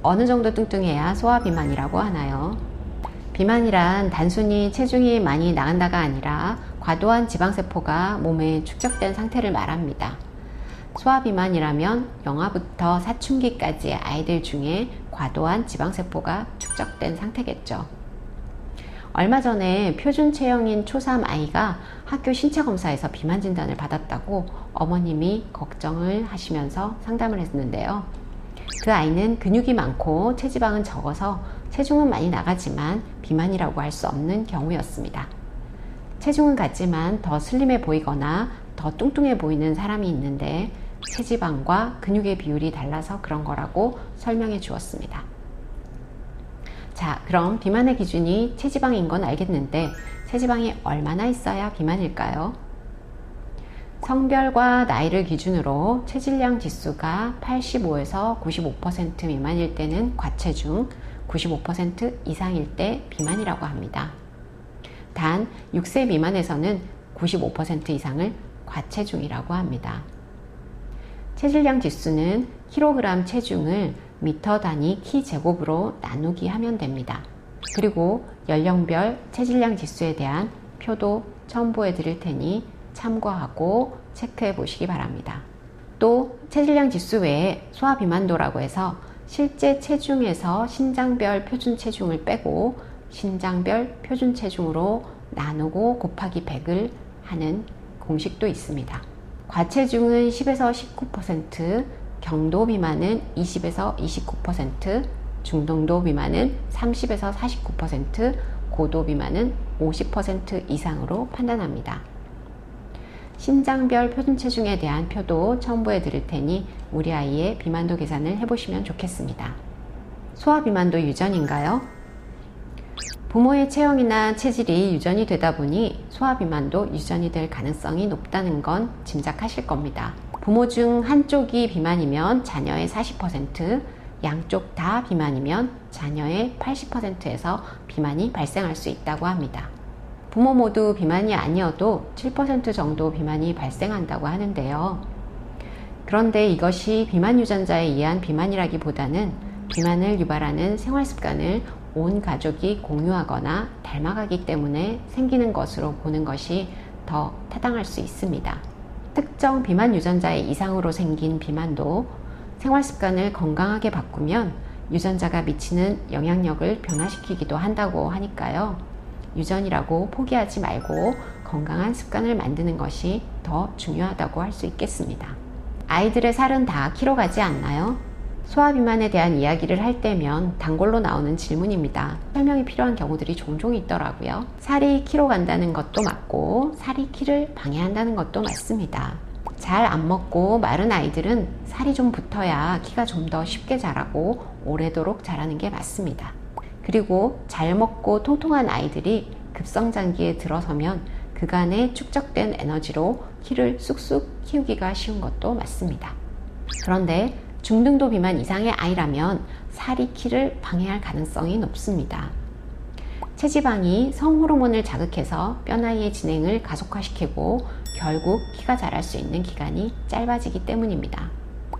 어느 정도 뚱뚱해야 소아비만이라고 하나요? 비만이란 단순히 체중이 많이 나간다가 아니라 과도한 지방세포가 몸에 축적된 상태를 말합니다. 소아비만이라면 영아부터 사춘기까지의 아이들 중에 과도한 지방세포가 축적된 상태겠죠. 얼마 전에 표준 체형인 초3 아이가 학교 신체검사에서 비만 진단을 받았다고 어머님이 걱정을 하시면서 상담을 했는데요. 그 아이는 근육이 많고 체지방은 적어서 체중은 많이 나가지만 비만이라고 할 수 없는 경우였습니다. 체중은 같지만 더 슬림해 보이거나 더 뚱뚱해 보이는 사람이 있는데 체지방과 근육의 비율이 달라서 그런 거라고 설명해 주었습니다. 자, 그럼 비만의 기준이 체지방인 건 알겠는데 체지방이 얼마나 있어야 비만일까요? 성별과 나이를 기준으로 체질량 지수가 85에서 95% 미만일 때는 과체중, 95% 이상일 때 비만이라고 합니다. 단 6세 미만에서는 95% 이상을 과체중이라고 합니다. 체질량 지수는 킬로그램 체중을 미터 단위 키 제곱으로 나누기 하면 됩니다. 그리고 연령별 체질량 지수에 대한 표도 첨부해 드릴 테니 참고하고 체크해 보시기 바랍니다. 또 체질량 지수 외에 소아비만도라고 해서 실제 체중에서 신장별 표준 체중을 빼고 신장별 표준 체중으로 나누고 곱하기 100을 하는 공식도 있습니다. 과체중은 10에서 19%, 경도 비만은 20에서 29%, 중등도 비만은 30에서 49%, 고도 비만은 50% 이상으로 판단합니다. 신장별 표준 체중에 대한 표도 첨부해 드릴 테니 우리 아이의 비만도 계산을 해보시면 좋겠습니다. 소아비만도 유전인가요? 부모의 체형이나 체질이 유전이 되다 보니 소아비만도 유전이 될 가능성이 높다는 건 짐작하실 겁니다. 부모 중 한쪽이 비만이면 자녀의 40%, 양쪽 다 비만이면 자녀의 80%에서 비만이 발생할 수 있다고 합니다. 부모 모두 비만이 아니어도 7% 정도 비만이 발생한다고 하는데요. 그런데 이것이 비만 유전자에 의한 비만이라기보다는 비만을 유발하는 생활 습관을 온 가족이 공유하거나 닮아가기 때문에 생기는 것으로 보는 것이 더 타당할 수 있습니다. 특정 비만 유전자의 이상으로 생긴 비만도 생활 습관을 건강하게 바꾸면 유전자가 미치는 영향력을 변화시키기도 한다고 하니까요. 유전이라고 포기하지 말고 건강한 습관을 만드는 것이 더 중요하다고 할 수 있겠습니다. 아이들의 살은 다 키로 가지 않나요? 소아비만에 대한 이야기를 할 때면 단골로 나오는 질문입니다. 설명이 필요한 경우들이 종종 있더라고요. 살이 키로 간다는 것도 맞고 살이 키를 방해한다는 것도 맞습니다. 잘 안 먹고 마른 아이들은 살이 좀 붙어야 키가 좀 더 쉽게 자라고 오래도록 자라는 게 맞습니다. 그리고 잘 먹고 통통한 아이들이 급성장기에 들어서면 그간에 축적된 에너지로 키를 쑥쑥 키우기가 쉬운 것도 맞습니다. 그런데 중등도 비만 이상의 아이라면 살이 키를 방해할 가능성이 높습니다. 체지방이 성호르몬을 자극해서 뼈나이의 진행을 가속화시키고 결국 키가 자랄 수 있는 기간이 짧아지기 때문입니다.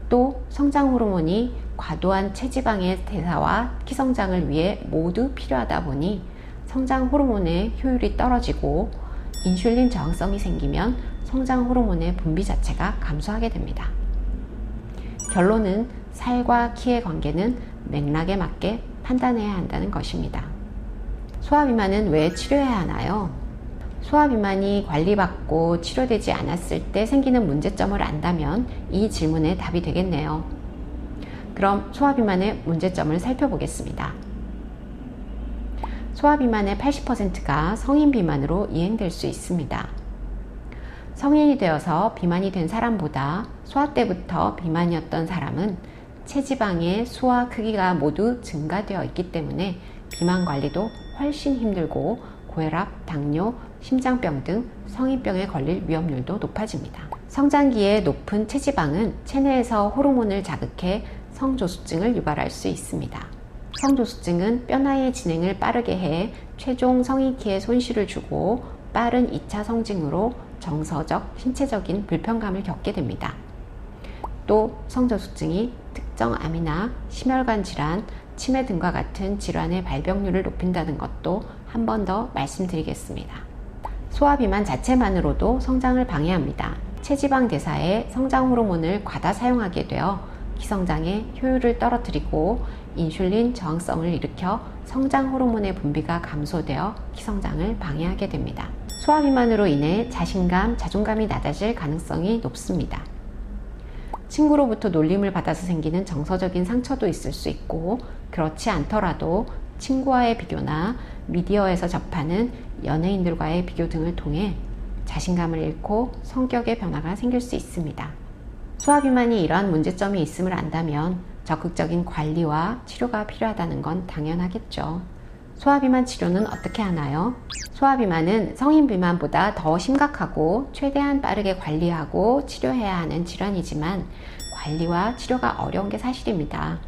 또 성장 호르몬이 과도한 체지방의 대사와 키 성장을 위해 모두 필요하다 보니 성장 호르몬의 효율이 떨어지고 인슐린 저항성이 생기면 성장 호르몬의 분비 자체가 감소하게 됩니다. 결론은 살과 키의 관계는 맥락에 맞게 판단해야 한다는 것입니다. 소아비만은 왜 치료해야 하나요? 소아비만이 관리받고 치료되지 않았을 때 생기는 문제점을 안다면 이 질문에 답이 되겠네요. 그럼 소아비만의 문제점을 살펴보겠습니다. 소아비만의 80%가 성인 비만으로 이행될 수 있습니다. 성인이 되어서 비만이 된 사람보다 소아 때부터 비만이었던 사람은 체지방의 수와 크기가 모두 증가되어 있기 때문에 비만 관리도 훨씬 힘들고 고혈압, 당뇨, 심장병 등 성인병에 걸릴 위험률도 높아집니다. 성장기에 높은 체지방은 체내에서 호르몬을 자극해 성조숙증을 유발할 수 있습니다. 성조숙증은 뼈나이의 진행을 빠르게 해 최종 성인 키에 손실을 주고 빠른 2차 성징으로 정서적, 신체적인 불편감을 겪게 됩니다. 또 성조숙증이 특정 암이나 심혈관 질환, 치매 등과 같은 질환의 발병률을 높인다는 것도 한 번 더 말씀드리겠습니다. 소화비만 자체만으로도 성장을 방해합니다. 체지방 대사에 성장 호르몬을 과다 사용하게 되어 기성장의 효율을 떨어뜨리고 인슐린 저항성을 일으켜 성장 호르몬의 분비가 감소되어 기성장을 방해하게 됩니다. 소화비만으로 인해 자신감, 자존감이 낮아질 가능성이 높습니다. 친구로부터 놀림을 받아서 생기는 정서적인 상처도 있을 수 있고, 그렇지 않더라도 친구와의 비교나 미디어에서 접하는 연예인들과의 비교 등을 통해 자신감을 잃고 성격의 변화가 생길 수 있습니다. 소화비만이 이러한 문제점이 있음을 안다면 적극적인 관리와 치료가 필요하다는 건 당연하겠죠. 소화비만 치료는 어떻게 하나요? 소화비만은 성인 비만보다 더 심각하고 최대한 빠르게 관리하고 치료해야 하는 질환이지만 관리와 치료가 어려운 게 사실입니다.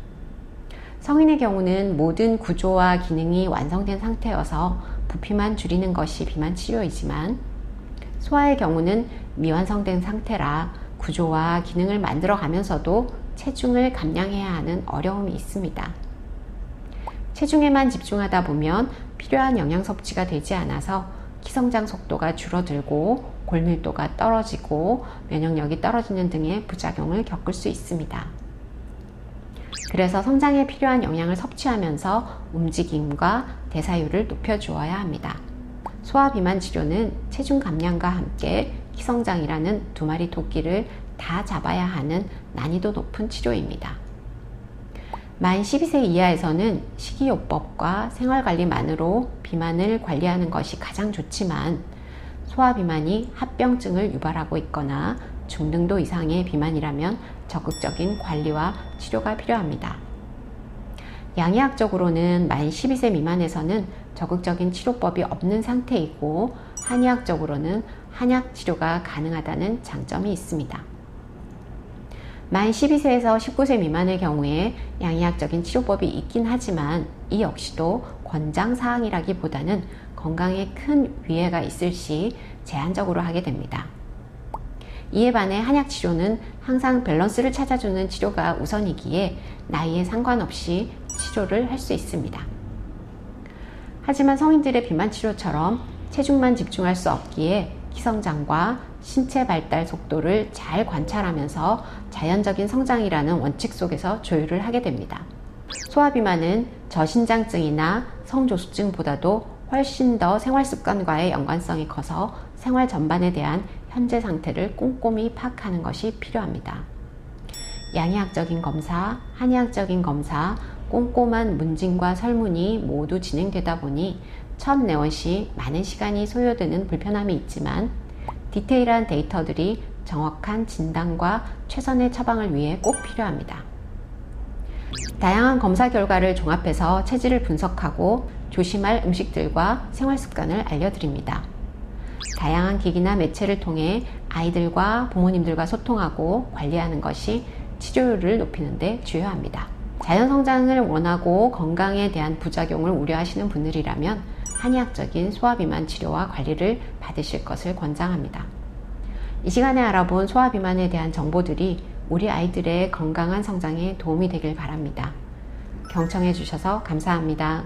성인의 경우는 모든 구조와 기능이 완성된 상태여서 부피만 줄이는 것이 비만 치료이지만, 소아의 경우는 미완성된 상태라 구조와 기능을 만들어 가면서도 체중을 감량해야 하는 어려움이 있습니다. 체중에만 집중하다 보면 필요한 영양 섭취가 되지 않아서 기성장 속도가 줄어들고 골밀도가 떨어지고 면역력이 떨어지는 등의 부작용을 겪을 수 있습니다. 그래서 성장에 필요한 영양을 섭취하면서 움직임과 대사율을 높여주어야 합니다. 소화비만 치료는 체중 감량과 함께 기성장이라는 두 마리 토끼를 다 잡아야 하는 난이도 높은 치료입니다. 만 12세 이하에서는 식이요법과 생활관리만으로 비만을 관리하는 것이 가장 좋지만, 소화비만이 합병증을 유발하고 있거나 중등도 이상의 비만이라면 적극적인 관리와 치료가 필요합니다. 양의학적으로는 만 12세 미만에서는 적극적인 치료법이 없는 상태이고, 한의학적으로는 한약 치료가 가능하다는 장점이 있습니다. 만 12세에서 19세 미만의 경우에 양의학적인 치료법이 있긴 하지만 이 역시도 권장사항이라기보다는 건강에 큰 위해가 있을 시 제한적으로 하게 됩니다. 이에 반해 한약치료는 항상 밸런스를 찾아주는 치료가 우선이기에 나이에 상관없이 치료를 할 수 있습니다. 하지만 성인들의 비만치료처럼 체중만 집중할 수 없기에 기성장과 신체 발달 속도를 잘 관찰하면서 자연적인 성장이라는 원칙 속에서 조율을 하게 됩니다. 소화비만은 저신장증이나 성조숙증보다도 훨씬 더 생활습관과의 연관성이 커서 생활 전반에 대한 현재 상태를 꼼꼼히 파악하는 것이 필요합니다. 양의학적인 검사, 한의학적인 검사, 꼼꼼한 문진과 설문이 모두 진행되다 보니 첫 내원 시 많은 시간이 소요되는 불편함이 있지만, 디테일한 데이터들이 정확한 진단과 최선의 처방을 위해 꼭 필요합니다. 다양한 검사 결과를 종합해서 체질을 분석하고 조심할 음식들과 생활습관을 알려드립니다. 다양한 기기나 매체를 통해 아이들과 부모님들과 소통하고 관리하는 것이 치료율을 높이는 데 주요합니다. 자연성장을 원하고 건강에 대한 부작용을 우려하시는 분들이라면 한의학적인 소화비만 치료와 관리를 받으실 것을 권장합니다. 이 시간에 알아본 소화비만에 대한 정보들이 우리 아이들의 건강한 성장에 도움이 되길 바랍니다. 경청해 주셔서 감사합니다.